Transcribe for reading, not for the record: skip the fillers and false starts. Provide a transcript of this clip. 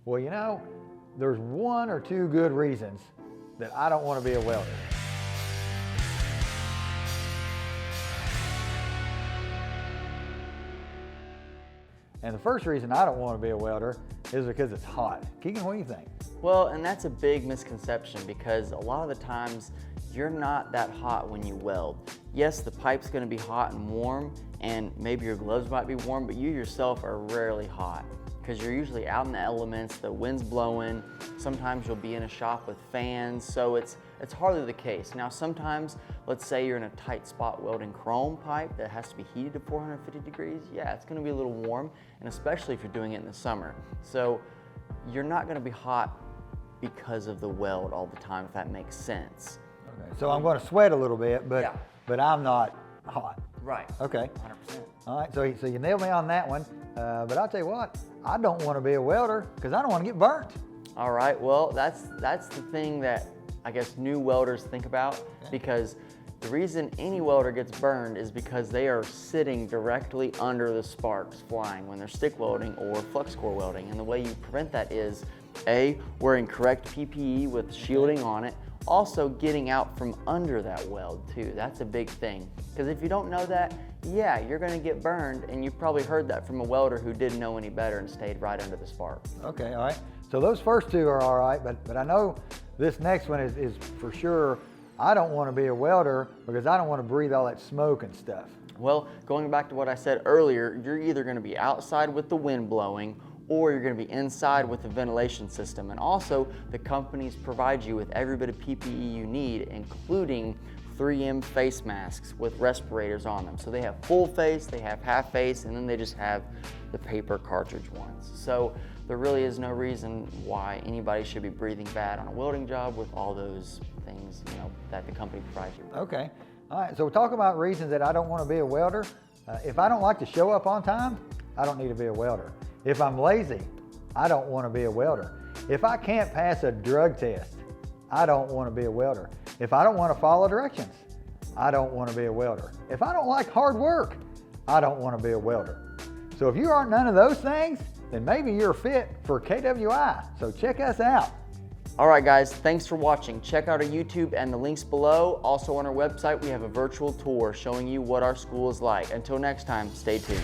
Well, you know, there's one or two good reasons that I don't want to be a welder. And the first reason I don't want to be a welder is because it's hot. Keegan, what do you think? Well, and that's a big misconception because a lot of the times you're not that hot when you weld. Yes, the pipe's going to be hot and warm, and maybe your gloves might be warm, but you yourself are rarely hot because you're usually out in the elements, the wind's blowing, sometimes you'll be in a shop with fans, so it's hardly the case. Now sometimes, let's say you're in a tight spot welding chrome pipe that has to be heated to 450 degrees, yeah, it's going to be a little warm, and especially if you're doing it in the summer. So you're not going to be hot because of the weld all the time, if that makes sense. Okay, so I'm going to sweat a little bit, but I'm not hot. Right. Okay. 100%. All right, so you nailed me on that one, but I'll tell you what, I don't want to be a welder because I don't want to get burnt. All right, well, that's the thing that I guess new welders think about, because the reason any welder gets burned is because they are sitting directly under the sparks flying when they're stick welding or flux core welding. And the way you prevent that is A, wearing correct PPE with shielding on it, also getting out from under that weld too. That's a big thing. Because if you don't know that, yeah, you're gonna get burned, and you've probably heard that from a welder who didn't know any better and stayed right under the spark. Okay, all right. So those first two are all right, but I know this next one is for sure. I don't want to be a welder because I don't want to breathe all that smoke and stuff. Well, going back to what I said earlier, you're either going to be outside with the wind blowing or you're going to be inside with the ventilation system. And also, the companies provide you with every bit of PPE you need, including 3M face masks with respirators on them. So they have full face, they have half face, and then they just have the paper cartridge ones. So there really is no reason why anybody should be breathing bad on a welding job with all those things, you know, that the company provides you with. Okay, all right, so we're talking about reasons that I don't want to be a welder. If I don't like to show up on time, I don't need to be a welder. If I'm lazy, I don't want to be a welder. If I can't pass a drug test, I don't want to be a welder. If I don't want to follow directions, I don't want to be a welder. If I don't like hard work, I don't want to be a welder. So if you aren't none of those things, then maybe you're fit for KWI. So check us out. All right, guys, thanks for watching. Check out our YouTube and the links below. Also on our website, we have a virtual tour showing you what our school is like. Until next time, stay tuned.